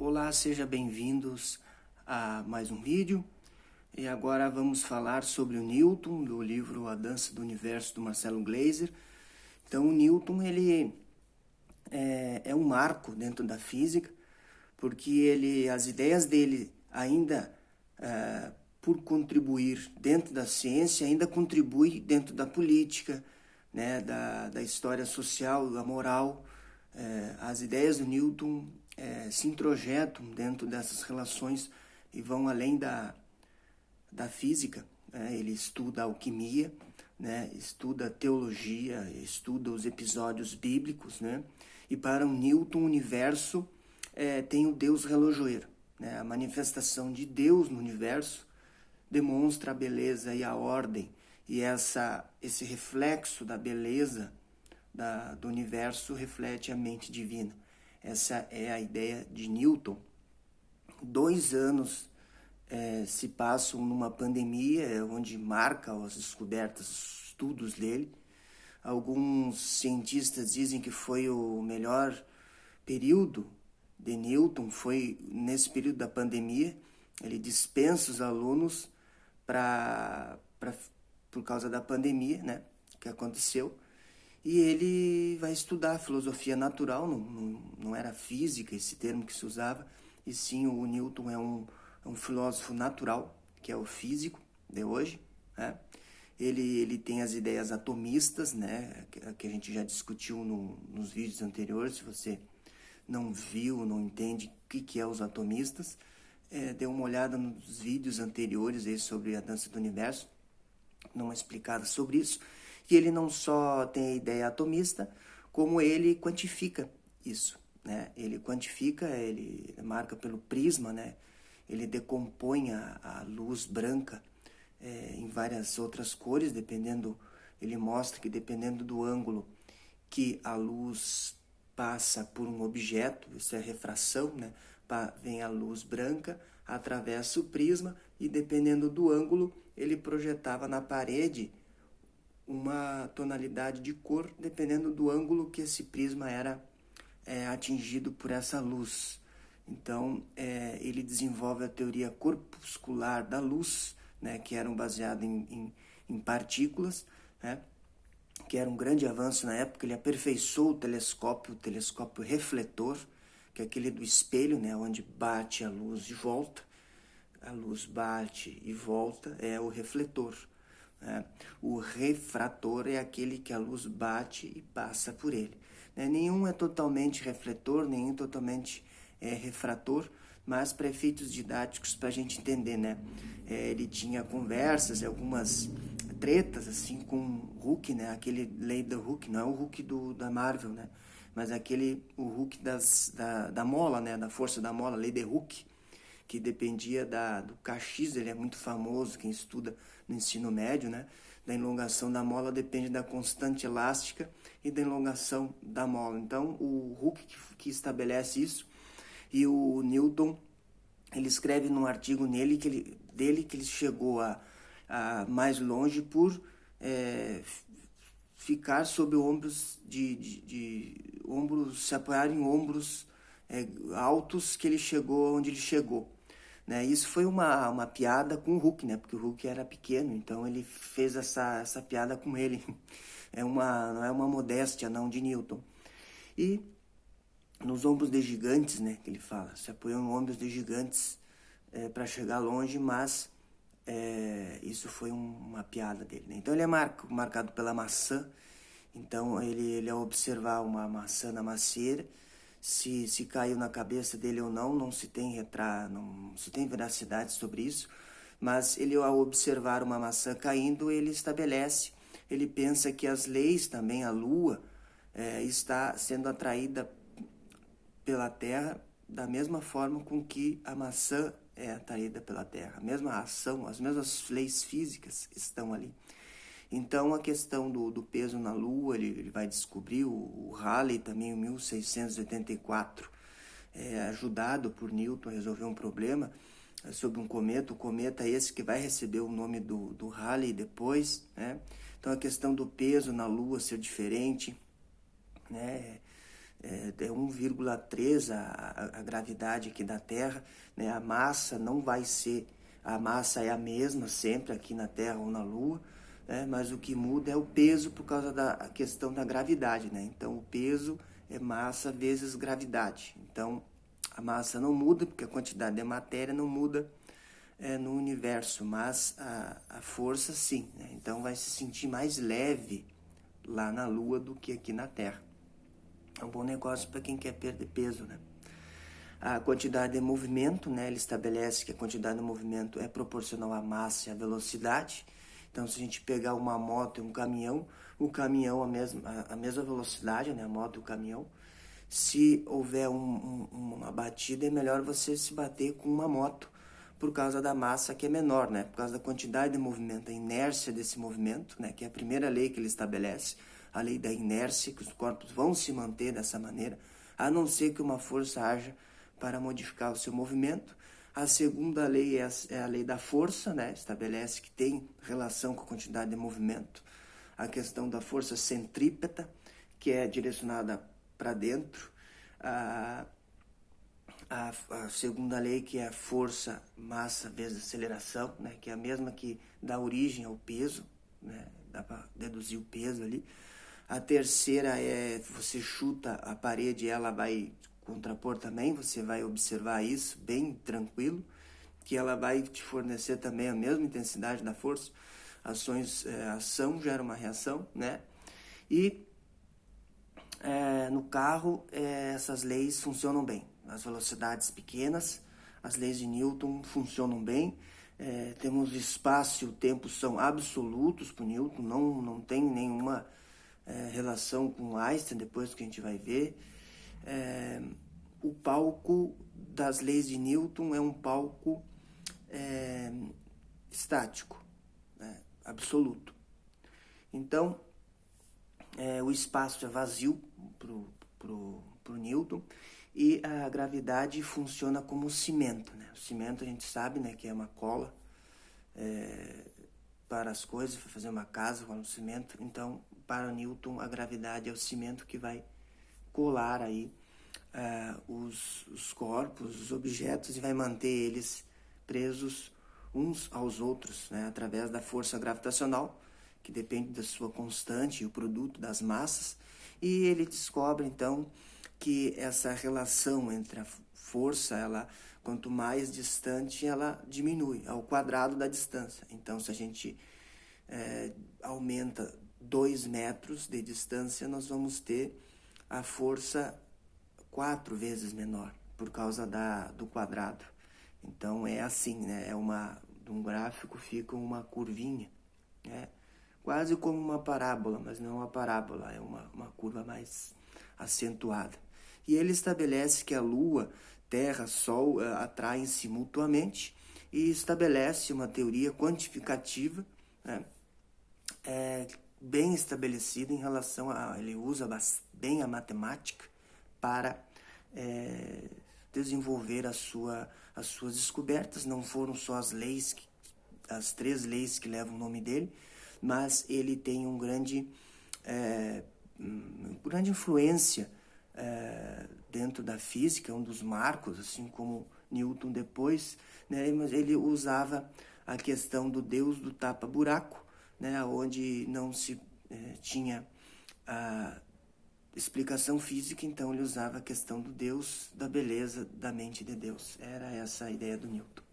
Olá, sejam bem-vindos a mais um vídeo. E agora vamos falar sobre o Newton, do livro A Dança do Universo, do Marcelo Gleiser. Então, o Newton ele é um marco dentro da física, porque as ideias dele ainda, por contribuir dentro da ciência, ainda contribui dentro da política, né, da história social, da moral. As ideias do Newton se introjetam dentro dessas relações e vão além da física. Ele estuda alquimia, né, estuda teologia, estuda os episódios bíblicos, né, e para o Newton o universo tem o Deus relojoeiro, né, a manifestação de Deus no universo demonstra a beleza e a ordem, e esse reflexo da beleza do universo reflete a mente divina. Essa é a ideia de Newton. 2 anos se passam numa pandemia, onde marca as descobertas, os estudos dele. Alguns cientistas dizem que foi o melhor período de Newton, foi nesse período da pandemia. Ele dispensa os alunos por causa da pandemia, né, que aconteceu. E ele vai estudar filosofia natural, não era física esse termo que se usava, e sim o Newton é um filósofo natural, que é o físico de hoje, né? Ele tem as ideias atomistas, né, que a gente já discutiu nos vídeos anteriores. Se você não viu, não entende o que é os atomistas, dê uma olhada nos vídeos anteriores aí sobre a dança do universo, numa explicada sobre isso. E ele não só tem a ideia atomista, como ele quantifica isso, né? Ele quantifica, ele marca pelo prisma, né? Ele decompõe a luz branca em várias outras cores, ele mostra que dependendo do ângulo que a luz passa por um objeto, isso é refração, né? Vem a luz branca, atravessa o prisma e dependendo do ângulo, ele projetava na parede uma tonalidade de cor, dependendo do ângulo que esse prisma era atingido por essa luz. Então, ele desenvolve a teoria corpuscular da luz, né, que era baseada em partículas, né, que era um grande avanço na época. Ele aperfeiçoou o telescópio refletor, que é aquele do espelho, né, onde bate a luz e volta. A luz bate e volta, é o refletor. O refrator é aquele que a luz bate e passa por ele. Nenhum é totalmente refletor, nenhum totalmente refrator, mas para efeitos didáticos, para a gente entender, né? Ele tinha conversas, algumas tretas assim com o Hulk, né? Aquele Lei Hulk, não é o Hulk da Marvel, né? Mas o Hulk da mola, né? Da força da mola, Lei Hulk, que dependia do kx. Ele é muito famoso, quem estuda no ensino médio, né? Da elongação da mola depende da constante elástica e da elongação da mola. Então, o Hooke que estabelece isso, e o Newton, ele escreve num artigo dele que ele chegou a mais longe por ficar sob ombros se apoiar em ombros altos, que ele chegou onde ele chegou. Né? Isso foi uma piada com o Hulk, né? Porque o Hulk era pequeno, então ele fez essa piada com ele. Não é uma modéstia, não, de Newton. E nos ombros de gigantes, né, que ele fala, se apoiou em ombros de gigantes para chegar longe, mas isso foi uma piada dele. Né? Então ele é marcado pela maçã. Então ele ao observar uma maçã na macieira, se caiu na cabeça dele ou não se tem veracidade sobre isso, mas ele ao observar uma maçã caindo, ele pensa que as leis também, a lua, está sendo atraída pela terra da mesma forma com que a maçã é atraída pela terra. A mesma ação, as mesmas leis físicas estão ali. Então, a questão do peso na Lua, ele vai descobrir, o Halley também, em 1684, ajudado por Newton a resolver um problema sobre um cometa. O cometa é esse que vai receber o nome do Halley depois, né? Então, a questão do peso na Lua ser diferente, né? é 1,3 a gravidade aqui da Terra, né? A massa não vai ser, a massa é a mesma sempre aqui na Terra ou na Lua, né? Mas o que muda é o peso por causa da questão da gravidade, né? Então o peso é massa vezes gravidade. Então a massa não muda porque a quantidade de matéria não muda no universo, mas a força sim, né? Então vai se sentir mais leve lá na Lua do que aqui na Terra. É um bom negócio para quem quer perder peso, né? A quantidade de movimento, né? Ele estabelece que a quantidade de movimento é proporcional à massa e à velocidade. Então, se a gente pegar uma moto e um caminhão, o caminhão a mesma velocidade, né? A moto e o caminhão. Se houver uma batida, é melhor você se bater com uma moto por causa da massa que é menor, né? Por causa da quantidade de movimento, a inércia desse movimento, né? Que é a primeira lei que ele estabelece, a lei da inércia, que os corpos vão se manter dessa maneira, a não ser que uma força haja para modificar o seu movimento. A segunda lei é a lei da força, né? Estabelece que tem relação com a quantidade de movimento. A questão da força centrípeta, que é direcionada para dentro. A segunda lei, que é a força, massa vezes aceleração, né? Que é a mesma que dá origem ao peso, né? Dá para deduzir o peso ali. A terceira é você chuta a parede e ela vai contrapor também, você vai observar isso bem tranquilo, que ela vai te fornecer também a mesma intensidade da força. Ação gera uma reação, né? E no carro, essas leis funcionam bem. As velocidades pequenas, as leis de Newton funcionam bem. Temos espaço e o tempo são absolutos para o Newton, não tem nenhuma relação com Einstein, depois que a gente vai ver. O palco das leis de Newton é um palco estático, né? Absoluto. Então, o espaço é vazio pro Newton e a gravidade funciona como cimento, né? O cimento a gente sabe, né, que é uma cola para as coisas, para fazer uma casa com o cimento. Então, para Newton, a gravidade é o cimento que vai colar aí os corpos, os objetos e vai manter eles presos uns aos outros, né, através da força gravitacional, que depende da sua constante e o produto das massas. E ele descobre, então, que essa relação entre a força, quanto mais distante, ela diminui ao quadrado da distância. Então, se a gente aumenta 2 metros de distância, nós vamos ter a força 4 vezes menor, por causa do quadrado. Então, é assim, né? De um gráfico fica uma curvinha, né? Quase como uma parábola, mas não uma parábola, é uma curva mais acentuada. E ele estabelece que a Lua, Terra, Sol atraem-se mutuamente e estabelece uma teoria quantificativa, né? Bem estabelecida em relação ele usa bem a matemática para desenvolver as suas descobertas. Não foram só as 3 leis que levam o nome dele, mas ele tem uma grande influência dentro da física, um dos marcos, assim como Newton depois, né? Mas ele usava a questão do Deus do tapa-buraco, né? Onde não se tinha a explicação física, então ele usava a questão do Deus, da beleza, da mente de Deus. Era essa a ideia do Newton.